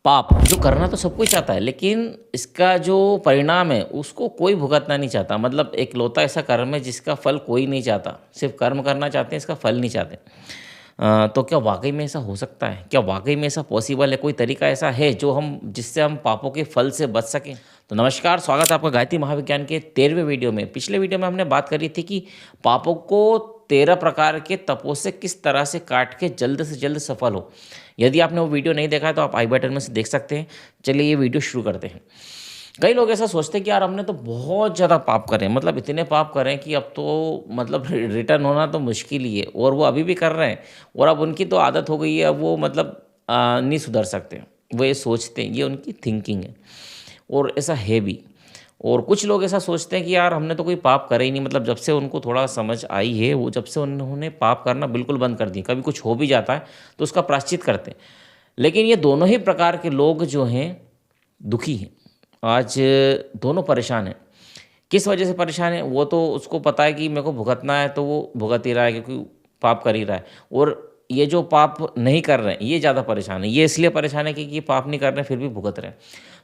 पाप जो करना तो सब कोई चाहता है, लेकिन इसका जो परिणाम है उसको कोई भुगतना नहीं चाहता। मतलब एक लौता ऐसा कर्म है जिसका फल कोई नहीं चाहता, सिर्फ कर्म करना चाहते हैं, इसका फल नहीं चाहते। तो क्या वाकई में ऐसा हो सकता है? क्या वाकई में ऐसा पॉसिबल है? कोई तरीका ऐसा है जो हम जिससे हम पापों के फल से बच सकें? तो नमस्कार, स्वागत है आपका गायत्री महाविज्ञान के 13वें वीडियो में। पिछले वीडियो में हमने बात करी थी कि पापों को 13 प्रकार के तपों से किस तरह से काट के जल्द से जल्द सफल हो। यदि आपने वो वीडियो नहीं देखा है तो आप आई बटन में से देख सकते हैं। चलिए ये वीडियो शुरू करते हैं। कई लोग ऐसा सोचते हैं कि यार हमने तो बहुत ज़्यादा पाप करें, मतलब इतने पाप करें कि अब तो मतलब रिटर्न होना तो मुश्किल ही है, और वो अभी भी कर रहे हैं। और अब उनकी तो आदत हो गई है, अब वो मतलब नहीं सुधर सकते। वो ये सोचते हैं, ये उनकी थिंकिंग है और ऐसा है भी। और कुछ लोग ऐसा सोचते हैं कि यार हमने तो कोई पाप करे ही नहीं, मतलब जब से उनको थोड़ा समझ आई है, वो जब से उन्होंने पाप करना बिल्कुल बंद कर दिया। कभी कुछ हो भी जाता है तो उसका प्रायश्चित करते हैं। लेकिन ये दोनों ही प्रकार के लोग जो हैं दुखी हैं। आज दोनों परेशान हैं। किस वजह से परेशान है? वो तो उसको पता है कि मेरे को भुगतना है, तो वो भुगत ही रहा है क्योंकि पाप कर ही रहा है। और ये जो पाप नहीं कर रहे हैं ये ज़्यादा परेशान है। ये इसलिए परेशान है कि ये पाप नहीं कर रहे हैं फिर भी भुगत रहे हैं।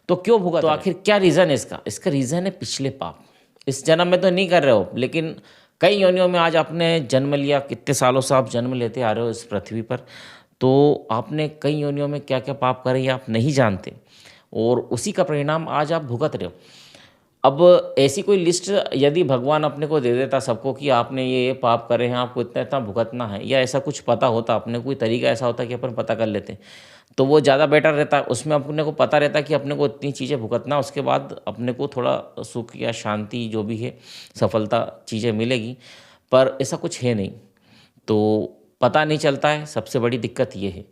तो क्यों भुगत? तो आखिर क्या रीज़न है इसका? इसका रीज़न है पिछले पाप। इस जन्म में तो नहीं कर रहे हो, लेकिन कई योनियों में आज आपने जन्म लिया। कितने सालों से आप जन्म लेते आ रहे हो इस पृथ्वी पर, तो आपने कई योनियों में क्या क्या पाप करे ये आप नहीं जानते, और उसी का परिणाम आज आप भुगत रहे हो। अब ऐसी कोई लिस्ट यदि भगवान अपने को दे देता सबको कि आपने ये पाप करे हैं, आपको इतना इतना भुगतना है, या ऐसा कुछ पता होता, अपने कोई तरीका ऐसा होता कि अपन पता कर लेते, तो वो ज़्यादा बेटर रहता। उसमें अपने को पता रहता कि अपने को इतनी चीज़ें भुगतना, उसके बाद अपने को थोड़ा सुख या शांति जो भी है, सफलता चीज़ें मिलेगी। पर ऐसा कुछ है नहीं, तो पता नहीं चलता है। सबसे बड़ी दिक्कत ये है।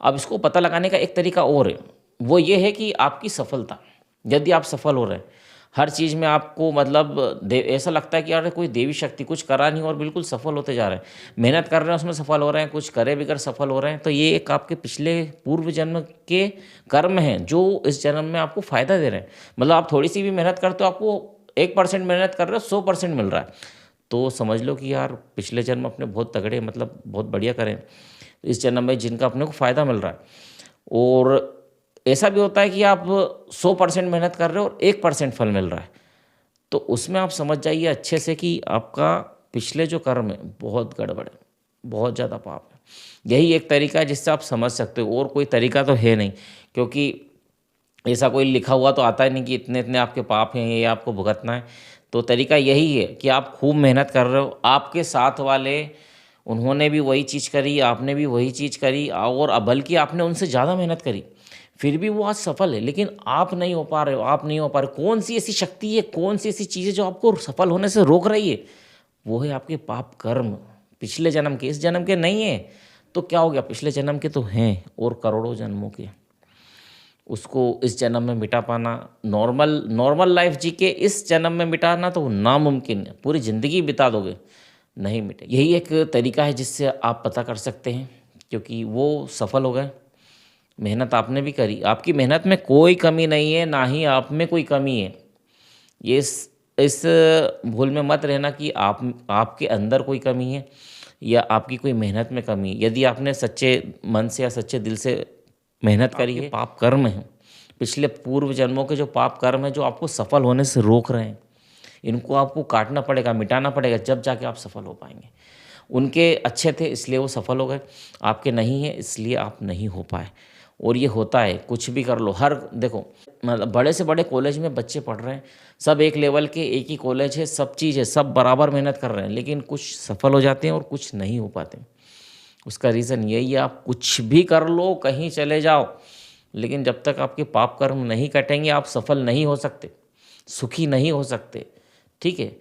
अब इसको पता लगाने का एक तरीका और है, वो ये है कि आपकी सफलता, यदि आप सफल हो रहे हैं हर चीज़ में, आपको मतलब ऐसा लगता है कि यार कोई देवी शक्ति, कुछ करा नहीं और बिल्कुल सफल होते जा रहे हैं, मेहनत कर रहे हैं उसमें सफल हो रहे हैं, कुछ करे बिगर सफल हो रहे हैं, तो ये एक आपके पिछले पूर्व जन्म के कर्म हैं जो इस जन्म में आपको फ़ायदा दे रहे हैं। मतलब आप थोड़ी सी भी मेहनत करते हो, आपको 1% मेहनत कर रहे हो 100% मिल रहा है, तो समझ लो कि यार पिछले जन्म अपने बहुत तगड़े, मतलब बहुत बढ़िया करें, इस जन्म में जिनका अपने को फ़ायदा मिल रहा है। और ऐसा भी होता है कि आप 100% मेहनत कर रहे हो और 1% फल मिल रहा है, तो उसमें आप समझ जाइए अच्छे से कि आपका पिछले जो कर्म है बहुत गड़बड़ है, बहुत ज़्यादा पाप है। यही एक तरीका है जिससे आप समझ सकते हो, और कोई तरीका तो है नहीं, क्योंकि ऐसा कोई लिखा हुआ तो आता ही नहीं कि इतने इतने आपके पाप हैं, ये आपको भुगतना है। तो तरीका यही है कि आप खूब मेहनत कर रहे हो, आपके साथ वाले उन्होंने भी वही चीज़ करी, आपने भी वही चीज़ करी, और बल्कि आपने उनसे ज़्यादा मेहनत करी, फिर भी वो आज सफल है, लेकिन आप नहीं हो पा रहे हो, आप नहीं हो पा रहे। कौन सी ऐसी शक्ति है, कौन सी ऐसी चीज़ है जो आपको सफल होने से रोक रही है? वो है आपके पाप कर्म, पिछले जन्म के, इस जन्म के नहीं है। तो क्या हो गया, पिछले जन्म के तो हैं और करोड़ों जन्मों के। उसको इस जन्म में मिटा पाना, नॉर्मल लाइफ जी के इस जन्म में मिटाना तो नामुमकिन है। पूरी ज़िंदगी बिता दोगे, नहीं मिटे। यही एक तरीका है जिससे आप पता कर सकते हैं, क्योंकि वो सफल हो गए, मेहनत आपने भी करी, आपकी मेहनत में कोई कमी नहीं है, ना ही आप में कोई कमी है। ये इस भूल में मत रहना कि आपके अंदर कोई कमी है या आपकी कोई मेहनत में कमी है। यदि आपने सच्चे मन से या सच्चे दिल से मेहनत करी है, पाप कर्म है, पिछले पूर्व जन्मों के जो पाप कर्म है जो आपको सफल होने से रोक रहे हैं, इनको आपको काटना पड़ेगा, मिटाना पड़ेगा, जब जाके आप सफल हो पाएंगे। उनके अच्छे थे इसलिए वो सफल हो गए, आपके नहीं है इसलिए आप नहीं हो पाए। और ये होता है, कुछ भी कर लो। हर देखो, मतलब बड़े से बड़े कॉलेज में बच्चे पढ़ रहे हैं, सब एक लेवल के, एक ही कॉलेज है, सब चीज़ है, सब बराबर मेहनत कर रहे हैं, लेकिन कुछ सफल हो जाते हैं और कुछ नहीं हो पाते। उसका रीज़न यही है, आप कुछ भी कर लो, कहीं चले जाओ, लेकिन जब तक आपके पाप कर्म नहीं कटेंगे आप सफल नहीं हो सकते, सुखी नहीं हो सकते। ठीक है,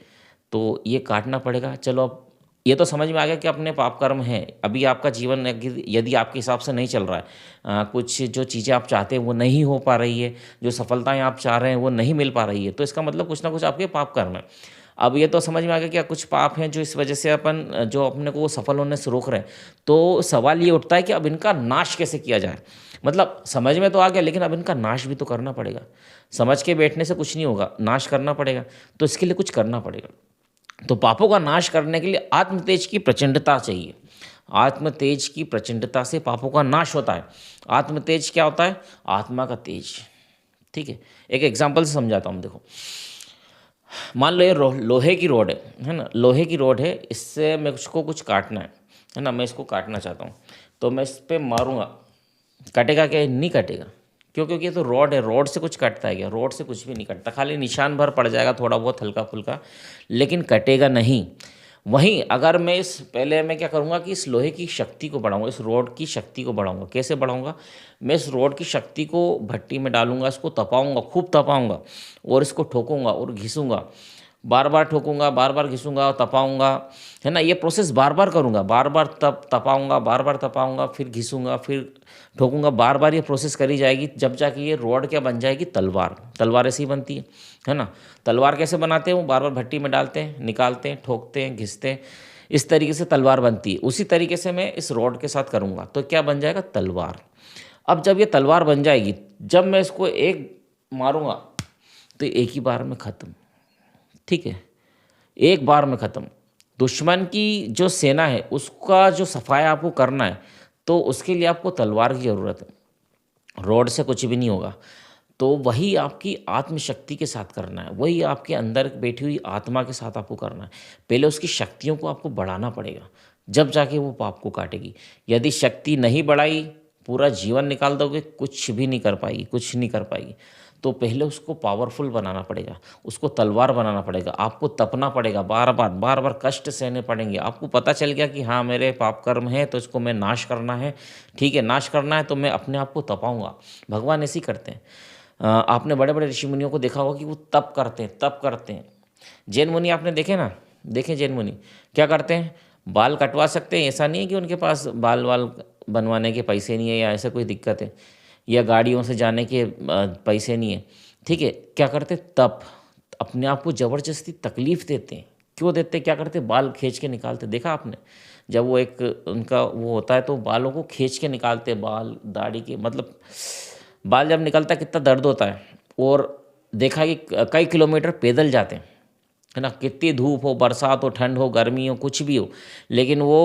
तो ये काटना पड़ेगा। चलो अब ये तो समझ में आ गया कि अपने पाप कर्म हैं। अभी आपका जीवन यदि आपके हिसाब से नहीं चल रहा है, कुछ जो चीज़ें आप चाहते हैं वो नहीं हो पा रही है, जो सफलताएं आप चाह रहे हैं वो नहीं मिल पा रही है, तो इसका मतलब कुछ ना कुछ आपके पाप कर्म है। अब ये तो समझ में आ गया कि कुछ पाप हैं जो इस वजह से जो अपने को सफल होने से रोक रहे हैं। तो सवाल ये उठता है कि अब इनका नाश कैसे किया जाए। मतलब समझ में तो आ गया, लेकिन अब इनका नाश भी तो करना पड़ेगा। समझ के बैठने से कुछ नहीं होगा, नाश करना पड़ेगा, तो इसके लिए कुछ करना पड़ेगा। तो पापों का नाश करने के लिए आत्मतेज की प्रचंडता चाहिए। आत्म तेज की प्रचंडता से पापों का नाश होता है। आत्म तेज क्या होता है? आत्मा का तेज। ठीक है, एक एग्जाम्पल से समझाता हूँ। देखो, मान लो ये लोहे की रोड है ना, लोहे की रोड है, इससे मैं उसको कुछ काटना है ना, मैं इसको काटना चाहता हूँ, तो मैं इस पर मारूंगा, कटेगा क्या? नहीं कटेगा। क्यों? क्योंकि ये तो रोड है, रोड से कुछ कटता है क्या? रोड से कुछ भी नहीं कटता, खाली निशान भर पड़ जाएगा थोड़ा बहुत हल्का फुल्का, लेकिन कटेगा नहीं। वहीं अगर मैं पहले मैं क्या करूँगा कि इस लोहे की शक्ति को बढ़ाऊंगा, इस रोड की शक्ति को बढ़ाऊंगा। कैसे बढ़ाऊंगा? मैं इस रोड की शक्ति को भट्टी में डालूंगा, इसको तपाऊंगा, खूब तपाऊंगा, और इसको ठोकूंगा और घिसूंगा, बार बार ठोकूंगा, बार बार घिसूंगा, तपाऊंगा, है ना। ये प्रोसेस बार बार करूंगा, बार बार तपाऊंगा, बार बार तपाऊंगा, फिर घिसूंगा, फिर ठोकूंगा, बार बार ये प्रोसेस करी जाएगी, जब जाके ये रॉड क्या बन जाएगी? तलवार। तलवार ऐसी ही बनती है ना। तलवार कैसे बनाते हैं? वो बार बार भट्टी में डालते हैं, निकालते हैं, ठोकते हैं, घिसते हैं, इस तरीके से तलवार बनती है। उसी तरीके से मैं इस रॉड के साथ करूँगा तो क्या बन जाएगा? तलवार। अब जब ये तलवार बन जाएगी, जब मैं इसको एक मारूंगा तो एक ही बार में ख़त्म। ठीक है, एक बार में ख़त्म। दुश्मन की जो सेना है उसका जो सफाया आपको करना है, तो उसके लिए आपको तलवार की ज़रूरत है, रोड से कुछ भी नहीं होगा। तो वही आपकी आत्मशक्ति के साथ करना है, वही आपके अंदर बैठी हुई आत्मा के साथ आपको करना है। पहले उसकी शक्तियों को आपको बढ़ाना पड़ेगा, जब जाके वो पाप को काटेगी। यदि शक्ति नहीं बढ़ाई, पूरा जीवन निकाल दोगे, कुछ भी नहीं कर पाएगी, कुछ नहीं कर पाएगी। तो पहले उसको पावरफुल बनाना पड़ेगा, उसको तलवार बनाना पड़ेगा, आपको तपना पड़ेगा, बार बार बार बार कष्ट सहने पड़ेंगे। आपको पता चल गया कि हाँ मेरे पाप कर्म है, तो इसको मैं नाश करना है। ठीक है, नाश करना है तो मैं अपने आप को तपाऊंगा। भगवान ऐसे ही करते हैं। आपने बड़े बड़े ऋषि मुनियों को देखा होगा कि वो तप करते हैं, तप करते हैं। जैन मुनि आपने देखे ना, देखें जैन मुनि क्या करते हैं? बाल कटवा सकते हैं, ऐसा नहीं है कि उनके पास बाल वाल बनवाने के पैसे नहीं है या ऐसा कोई दिक्कत है, या गाड़ियों से जाने के पैसे नहीं है। ठीक है, क्या करते? तप। अपने आप को ज़बरदस्ती तकलीफ़ देते हैं। क्यों देते? क्या करते? बाल खींच के निकालते। देखा आपने? जब वो एक उनका वो होता है तो बालों को खींच के निकालते, बाल दाढ़ी के, मतलब बाल जब निकलता है कितना दर्द होता है। और देखा कि कई किलोमीटर पैदल जाते हैं, है ना। कितनी धूप हो, बरसात हो, ठंड हो, गर्मी हो, कुछ भी हो, लेकिन वो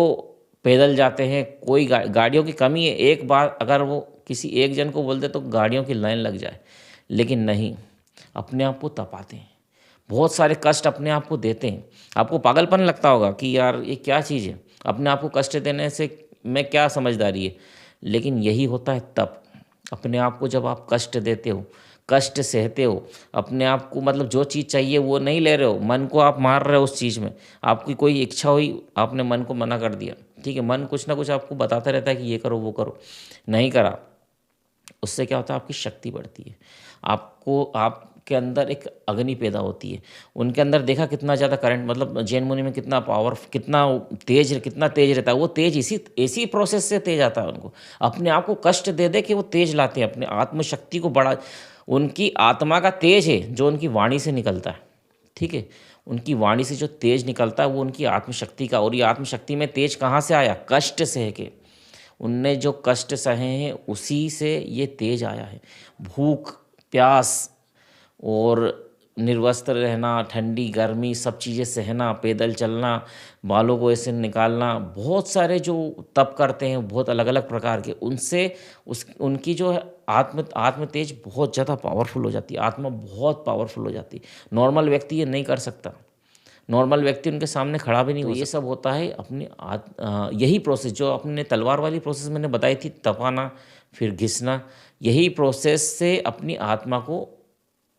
पैदल जाते हैं। कोई गाड़ियों की कमी है, एक बार अगर वो किसी एक जन को बोल दे तो गाड़ियों की लाइन लग जाए, लेकिन नहीं, अपने आप को तपाते हैं, बहुत सारे कष्ट अपने आप को देते हैं। आपको पागलपन लगता होगा कि यार ये क्या चीज़ है, अपने आप को कष्ट देने से मैं क्या समझदारी है, लेकिन यही होता है तप। अपने आप को जब आप कष्ट देते हो, कष्ट सहते हो, अपने आप को मतलब जो चीज़ चाहिए वो नहीं ले रहे हो, मन को आप मार रहे हो उस चीज़ में। आपकी कोई इच्छा हुई, आपने मन को मना कर दिया। ठीक है, मन कुछ ना कुछ आपको बताता रहता है कि ये करो वो करो, नहीं करा, उससे क्या होता है? आपकी शक्ति बढ़ती है, आपको आपके अंदर एक अग्नि पैदा होती है। उनके अंदर देखा कितना ज़्यादा करंट, मतलब जैन मुनि में कितना पावर, कितना तेज रहता है। वो तेज इसी प्रोसेस से तेज आता है उनको। अपने आप को कष्ट दे दे के वो तेज लाते हैं, अपने आत्मशक्ति को बढ़ा। उनकी आत्मा का तेज है जो उनकी वाणी से निकलता है। ठीक है, उनकी वाणी से जो तेज निकलता है वो उनकी आत्मशक्ति का। और ये आत्मशक्ति में तेज कहाँ से आया? कष्ट सह के। उनने जो कष्ट सहे हैं उसी से ये तेज आया है। भूख प्यास और निर्वस्त्र रहना, ठंडी गर्मी सब चीज़ें सहना, पैदल चलना, बालों को ऐसे निकालना, बहुत सारे जो तप करते हैं बहुत अलग अलग प्रकार के, उनसे उनकी जो है आत्म तेज बहुत ज़्यादा पावरफुल हो जाती है, आत्मा बहुत पावरफुल हो जाती है। नॉर्मल व्यक्ति ये नहीं कर सकता, नॉर्मल व्यक्ति उनके सामने खड़ा भी नहीं हो सकता। ये सब होता है अपनी यही प्रोसेस जो अपने तलवार वाली प्रोसेस मैंने बताई थी, तपाना फिर घिसना, यही प्रोसेस से अपनी आत्मा को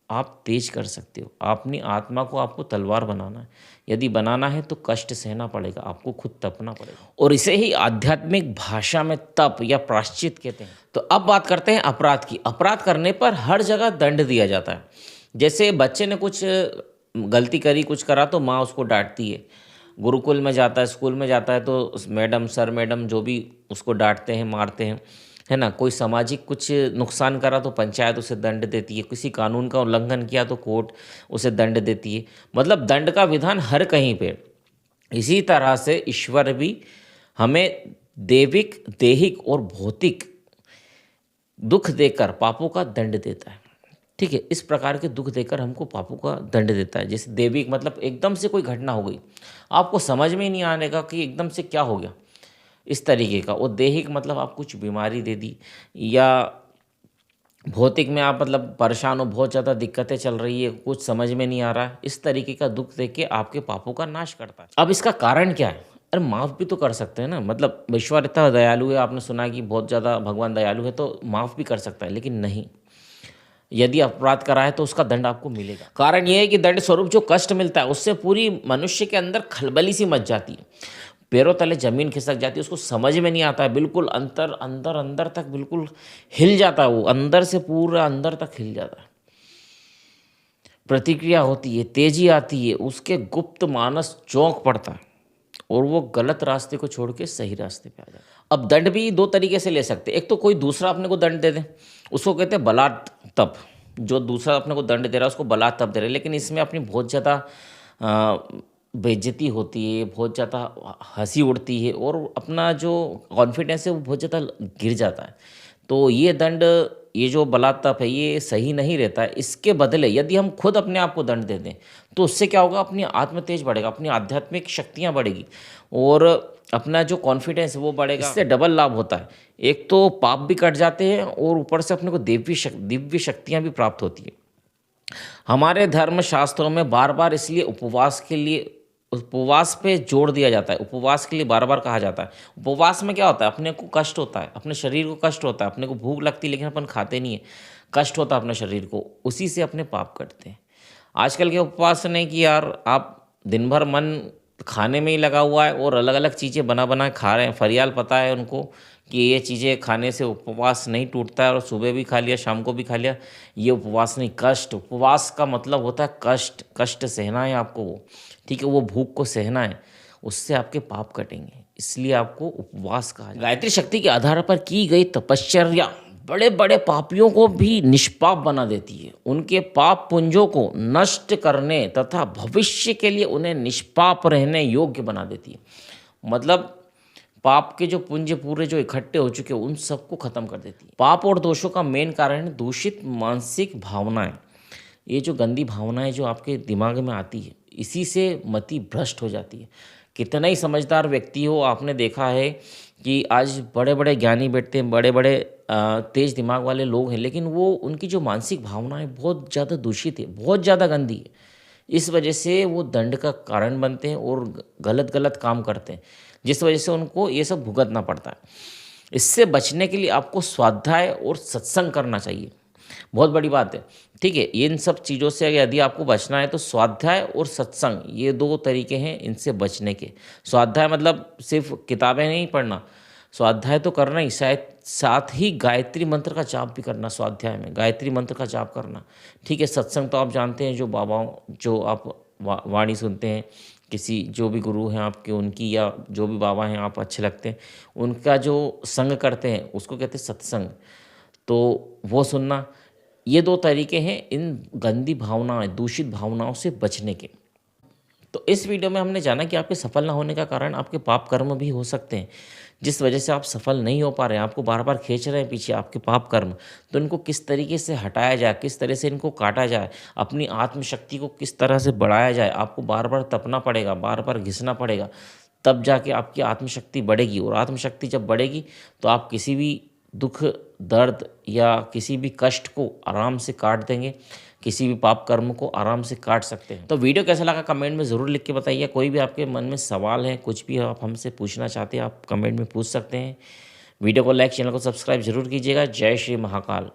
आप तेज कर सकते हो। अपनी आत्मा को आपको तलवार बनाना है। यदि बनाना है तो कष्ट सहना पड़ेगा, आपको खुद तपना पड़ेगा, और इसे ही आध्यात्मिक भाषा में तप या प्रायश्चित कहते हैं। तो अब बात करते हैं अपराध की। अपराध करने पर हर जगह दंड दिया जाता है। जैसे बच्चे ने कुछ गलती करी, कुछ करा, तो माँ उसको डांटती है। गुरुकुल में जाता है, स्कूल में जाता है, तो मैडम सर मैडम जो भी उसको डांटते हैं, मारते हैं, है ना। कोई सामाजिक कुछ नुकसान करा तो पंचायत उसे दंड देती है, किसी कानून का उल्लंघन किया तो कोर्ट उसे दंड देती है। मतलब दंड का विधान हर कहीं पे। इसी तरह से ईश्वर भी हमें दैविक, दैहिक और भौतिक दुख देकर पापों का दंड देता है। ठीक है, इस प्रकार के दुख देकर हमको पापों का दंड देता है। जैसे दैविक मतलब एकदम से कोई घटना हो गई, आपको समझ में ही नहीं आने का कि एकदम से क्या हो गया। इस तरीके का। और दैहिक मतलब आप कुछ बीमारी दे दी, या भौतिक में आप मतलब परेशान हो, बहुत ज़्यादा दिक्कतें चल रही है, कुछ समझ में नहीं आ रहा है, इस तरीके का दुख देख के आपके पापों का नाश करता है। अब इसका कारण क्या है? अरे माफ़ भी तो कर सकते हैं ना, मतलब ईश्वर इतना दयालु है, आपने सुना कि बहुत ज़्यादा भगवान दयालु है तो माफ़ भी कर सकता है, लेकिन नहीं, यदि अपराध करा है तो उसका दंड आपको मिलेगा। कारण यह है कि दंड स्वरूप जो कष्ट मिलता है उससे पूरी मनुष्य के अंदर खलबली सी मच जाती है, पैरों तले जमीन खिसक जाती है, उसको समझ में नहीं आता है, बिल्कुल अंतर अंदर अंदर तक बिल्कुल हिल जाता है, वो अंदर से पूरा अंदर तक हिल जाता है, प्रतिक्रिया होती है, तेजी आती है, उसके गुप्त मानस चौंक पड़ता है और वो गलत रास्ते को छोड़ के सही रास्ते पे आ जाता है। अब दंड भी दो तरीके से ले सकते हैं। एक तो कोई दूसरा अपने को दंड दे दे, उसको कहते हैं बलात् तप। जो दूसरा अपने को दंड दे रहा है उसको बलात् तप दे रहे हैं, लेकिन इसमें अपनी बहुत ज़्यादा बेइज्जती होती है, बहुत ज़्यादा हंसी उड़ती है और अपना जो कॉन्फिडेंस है वो बहुत ज़्यादा गिर जाता है। तो ये दंड, ये जो बलात् तप है ये सही नहीं रहता है। इसके बदले यदि हम खुद अपने आप को दंड दे दें तो उससे क्या होगा, अपनी आत्म तेज बढ़ेगा, अपनी आध्यात्मिक शक्तियाँ बढ़ेगी और अपना जो कॉन्फिडेंस है वो बढ़ेगा। इससे डबल लाभ होता है, एक तो पाप भी कट जाते हैं और ऊपर से अपने को दिव्य शक्तियाँ भी प्राप्त होती है। हमारे धर्म शास्त्रों में बार बार इसलिए उपवास पे जोर दिया जाता है, उपवास के लिए बार बार कहा जाता है। उपवास में क्या होता है, अपने को कष्ट होता है, अपने शरीर को कष्ट होता है, अपने को भूख लगती है लेकिन अपन खाते नहीं है, कष्ट होता है अपने शरीर को, उसी से अपने पाप कटते हैं। आजकल के उपवास नहीं कि यार आप दिन भर मन खाने में ही लगा हुआ है और अलग अलग चीज़ें बना बना खा रहे हैं, फरियाल पता है उनको कि ये चीज़ें खाने से उपवास नहीं टूटता है और सुबह भी खा लिया शाम को भी खा लिया, ये उपवास नहीं, कष्ट। उपवास का मतलब होता है कष्ट, कष्ट सहना है आपको, वो ठीक है, वो भूख को सहना है, उससे आपके पाप कटेंगे, इसलिए आपको उपवास कहा जाता है। गायत्री शक्ति के आधार पर की गई तपश्चर्या बड़े बड़े पापियों को भी निष्पाप बना देती है, उनके पाप पुंजों को नष्ट करने तथा भविष्य के लिए उन्हें निष्पाप रहने योग्य बना देती है। मतलब पाप के जो पुंज पूरे जो इकट्ठे हो चुके हैं उन सबको खत्म कर देती है। पाप और दोषों का मेन कारण है दूषित मानसिक भावनाएं। ये जो गंदी भावनाएं जो आपके दिमाग में आती है, इसी से मति भ्रष्ट हो जाती है। कितना ही समझदार व्यक्ति हो, आपने देखा है कि आज बड़े बड़े ज्ञानी बैठते हैं, बड़े बड़े तेज दिमाग वाले लोग हैं, लेकिन वो उनकी जो मानसिक भावनाएं बहुत ज़्यादा दूषित है, बहुत ज़्यादा गंदी है। इस वजह से वो दंड का कारण बनते हैं और गलत गलत काम करते हैं, जिस वजह से उनको ये सब भुगतना पड़ता है। इससे बचने के लिए आपको स्वाध्याय और सत्संग करना चाहिए, बहुत बड़ी बात है, ठीक है। इन सब चीज़ों से यदि आपको बचना है तो स्वाध्याय और सत्संग, ये दो तरीके हैं इनसे बचने के। स्वाध्याय मतलब सिर्फ किताबें नहीं पढ़ना, स्वाध्याय तो करना ही, शायद साथ ही गायत्री मंत्र का जाप भी करना, स्वाध्याय में गायत्री मंत्र का जाप करना, ठीक है। सत्संग तो आप जानते हैं, जो बाबाओं, जो आप वाणी सुनते हैं, किसी जो भी गुरु हैं आपके, उनकी या जो भी बाबा हैं आप अच्छे लगते हैं, उनका जो संग करते हैं उसको कहते हैं सत्संग, तो वो सुनना। ये दो तरीके हैं इन गंदी भावनाएं, दूषित भावनाओं से बचने के। तो इस वीडियो में हमने जाना कि आपके सफल ना होने का कारण आपके पाप कर्म भी हो सकते हैं, जिस वजह से आप सफल नहीं हो पा रहे हैं, आपको बार बार खींच रहे हैं पीछे आपके पाप कर्म। तो इनको किस तरीके से हटाया जाए, किस तरह से इनको काटा जाए, अपनी आत्मशक्ति को किस तरह से बढ़ाया जाए, आपको बार बार तपना पड़ेगा, बार बार घिसना पड़ेगा, तब जाके आपकी आत्मशक्ति बढ़ेगी। और आत्मशक्ति जब बढ़ेगी तो आप किसी भी दुख, दर्द या किसी भी कष्ट को आराम से काट देंगे, किसी भी पाप कर्म को आराम से काट सकते हैं। तो वीडियो कैसा लगा कमेंट में ज़रूर लिख के बताइए। कोई भी आपके मन में सवाल है, कुछ भी आप हमसे पूछना चाहते हैं, आप कमेंट में पूछ सकते हैं। वीडियो को लाइक, चैनल को सब्सक्राइब जरूर कीजिएगा। जय श्री महाकाल।